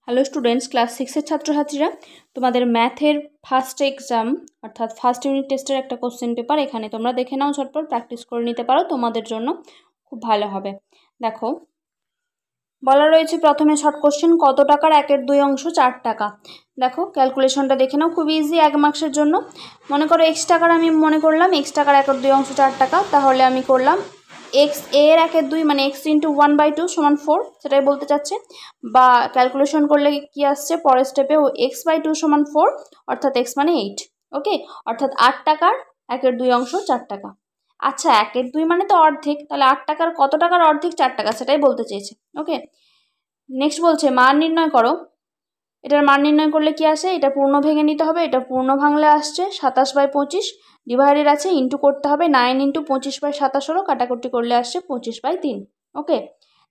Hello students, class 6-এর ছাত্রছাত্রীরা, তোমাদের ম্যাথের ফার্স্ট এক্সাম অর্থাৎ ফার্স্ট ইউনিট টেস্টের একটা কোশ্চেন পেপার এখানে তোমরা দেখে নাও, ঝটপট প্র্যাকটিস করে নিতে পারো, তোমাদের জন্য খুব ভালো হবে। দেখো, বলা রয়েছে প্রথমে শর্ট কোশ্চেন, কত টাকার 1/2 অংশ 4 টাকা। দেখো ক্যালকুলেশনটা দেখে নাও, খুব ইজি, 1 মার্কসের জন্য। মনে করো এক্স টাকার, আমি মনে করলাম এক্স টাকার 1/2 অংশ 4 টাকা, তাহলে আমি করলাম এক্স এর 1/2 মানে এক্স ইন্টু 1/2 সমান 4, সেটাই বলতে চাচ্ছে। বা ক্যালকুলেশন করলে কি আসছে পরের স্টেপে, x/2 সমান 4, অর্থাৎ x মানে 8। ওকে, অর্থাৎ 8 টাকার 1/2 অংশ 4 টাকা। আচ্ছা, 1/2 মানে তো অর্ধেক, তাহলে 8 টাকার কত টাকার অর্ধেক 4 টাকা, সেটাই বলতে চেয়েছে। ওকে, নেক্সট বলছে মান নির্ণয় করো। এটার মান নির্ণয় করলে কি আসে, এটা পূর্ণ ভেঙে নিতে হবে, এটা পূর্ণ ভাঙলে আসছে 27/25, ডিভাইডেড আছে, ইন্টু করতে হবে, 9 × 25/27 হলো, কাটাকুটি করলে আসছে 25/3। ওকে,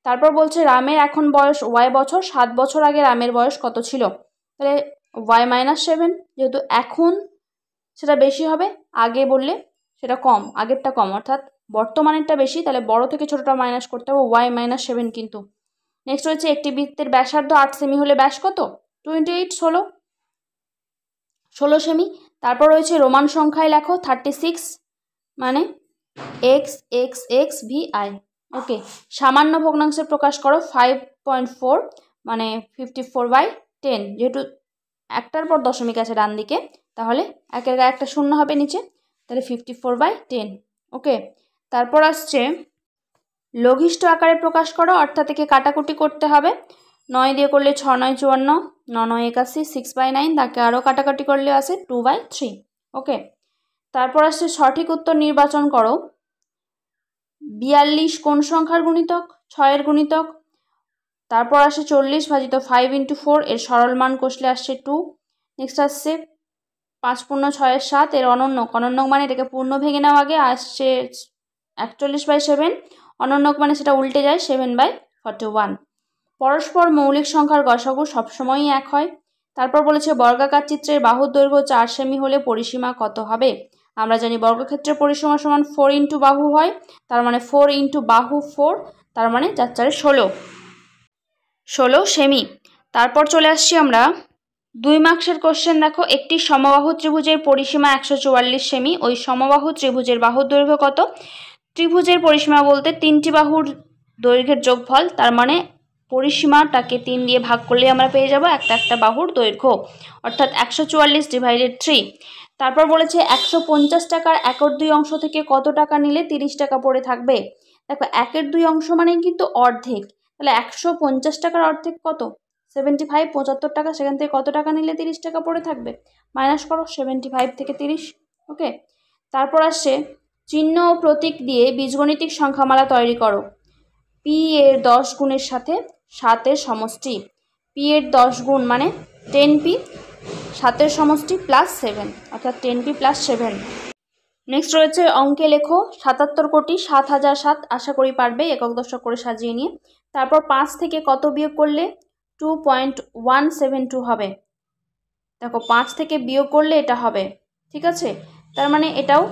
তারপর বলছে রামের এখন বয়স y বছর, 7 বছর আগে রামের বয়স কত ছিল, তাহলে y-7, যেহেতু এখন সেটা বেশি হবে, আগে বললে সেটা কম, আগেরটা কম, অর্থাৎ বর্তমানেরটা বেশি, তাহলে বড় থেকে ছোটটা মাইনাস করতে হবে, y-7 কিন্তু। নেক্সট হচ্ছে একটি বৃত্তের ব্যাসার্ধ 8 সেমি হলে ব্যাস কত, 28, 16 সেমি। তারপর রয়েছে রোমান সংখ্যায় লেখো 36 মানে x(x(x)(vi). ওকে, সামান্য ভগ্নাংশে প্রকাশ করো 5.4 মানে 54/10, যেহেতু একটার পর দশমিক আছে ডান দিকে, তাহলে একের গায়ে একটা শূন্য হবে নিচে, তাহলে 54/10। ওকে, তারপর আসছে লঘিষ্ঠ আকারে প্রকাশ করো, অর্থাৎ থেকে কাটাকুটি করতে হবে, 9 দিয়ে করলে 6 9 54, 9 9 81, 6/9, তাকে আরও কাটাকাটি করলে আসে 2/3। ওকে, তারপর আসছে সঠিক উত্তর নির্বাচন করো। 42 কোন সংখ্যার গুণিতক, 6-এর গুণিতক। তারপর আসে 40 ভাজিত 5 × 4, এর সরল মান কষলে আসছে 2। নেক্সট আসছে 5 পূর্ণ 6 7, এর অনন্যক মানে এটাকে পূর্ণ ভেঙে নেওয়া আগে আসছে 41/7, অনন্যক মানে সেটা উল্টে যায় 7/41। পরস্পর মৌলিক সংখ্যার গসাগু সবসময়ই 1 হয়। তারপর বলেছে বর্গাকার চিত্রের বাহুর দৈর্ঘ্য 4 সেমি হলে পরিসীমা কত হবে। আমরা জানি বর্গক্ষেত্রের পরিসীমা সমান 4 × বাহু হয়, তার মানে 4 × বাহু 4, তার মানে 4 4 16 সেমি। তারপর চলে আসছি আমরা 2 মার্কসের কোশ্চেন। দেখো, একটি সমবাহু ত্রিভুজের পরিসীমা 144 সেমি, ওই সমবাহু ত্রিভুজের বাহুর দৈর্ঘ্য কত। ত্রিভুজের পরিসীমা বলতে 3টি বাহুর দৈর্ঘ্যের যোগফল, তার মানে পরিসীমাটাকে 3 দিয়ে ভাগ করলে আমরা পেয়ে যাব একটা একটা বাহুর দৈর্ঘ্য, অর্থাৎ 144/3। তারপর বলেছে 150 টাকার 1/2 অংশ থেকে কত টাকা নিলে 30 টাকা পড়ে থাকবে। দেখো, 1/2 অংশ মানে কিন্তু অর্ধেক, তাহলে 150 টাকার অর্ধেক কত, 75, 75 টাকা, সেখান থেকে কত টাকা নিলে 30 টাকা পড়ে থাকবে, মাইনাস করো 75 থেকে 30। ওকে, তারপর আসছে চিহ্ন ও প্রতীক দিয়ে বীজগণিতিক সংখ্যামালা তৈরি করো। p এর 10 গুণের সাথে 7 এর সমষ্টি, p এর 10 গুণ মানে 10p, 7 এর সমষ্টি +7, অর্থাৎ 10p + 7। নেক্সট রয়েছে অঙ্কে লেখো 77 কোটি 7,007, আশা করি পারবে একক দশক করে সাজিয়ে নিয়ে। তারপর 5 থেকে কত বিয়োগ করলে 2.172 হবে। দেখো, 5 থেকে বিয়োগ করলে এটা হবে, ঠিক আছে, তার মানে এটাও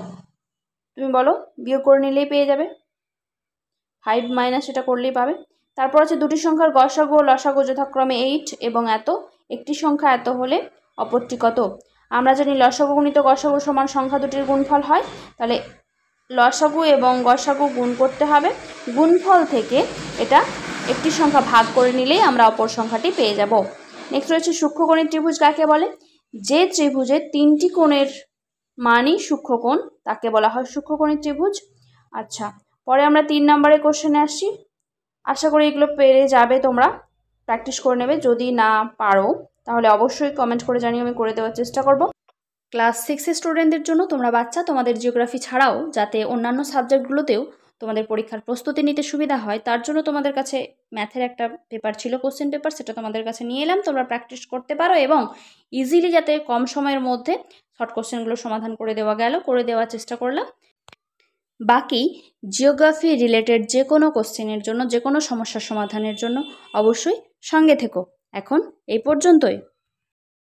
তুমি বলো বিয়োগ করে নিলেই পেয়ে যাবে, 5 মাইনাস এটা করলেই পাবে। তারপর আছে দুটি সংখ্যার গসাগু ও লসাগু যথাক্রমে 8 এবং এত, একটি সংখ্যা এত হলে অপরটি কত। আমরা জানি লসাগু গুণিত গসাগু সমান সংখ্যা দুটির গুণফল হয়, তাহলে লসাগু এবং গসাগু গুণ করতে হবে, গুণফল থেকে এটা একটি সংখ্যা ভাগ করে নিলেই আমরা অপর সংখ্যাটি পেয়ে যাব। নেক্সট রয়েছে সূক্ষ্মকোণী ত্রিভুজ কাকে বলে, যে ত্রিভুজের 3টি কোণের মানই সূক্ষ্মকোণ তাকে বলা হয় সূক্ষ্মকোণী ত্রিভুজ। আচ্ছা, পরে আমরা 3 নম্বরের কোশ্চেনে আসছি। আশা করি এগুলো পেরে যাবে, তোমরা প্র্যাকটিস করে নেবে, যদি না পারো তাহলে অবশ্যই কমেন্ট করে জানিয়ে আমি করে দেওয়ার চেষ্টা করব। ক্লাস 6-এর স্টুডেন্টদের জন্য তোমরা বাচ্চা, তোমাদের জিওগ্রাফি ছাড়াও যাতে অন্যান্য সাবজেক্টগুলোতেও তোমাদের পরীক্ষার প্রস্তুতি নিতে সুবিধা হয়, তার জন্য তোমাদের কাছে ম্যাথের একটা পেপার ছিল, কোশ্চেন পেপার, সেটা তোমাদের কাছে নিয়ে এলাম, তোমরা প্র্যাকটিস করতে পারো এবং ইজিলি যাতে কম সময়ের মধ্যে শর্ট কোশ্চেনগুলো সমাধান করে দেওয়ার চেষ্টা করলাম। বাকি জিওগ্রাফি রিলেটেড যে কোনো কোশ্চেনের জন্য, যে কোনো সমস্যার সমাধানের জন্য অবশ্যই সঙ্গে থেকো। এখন এই পর্যন্তই।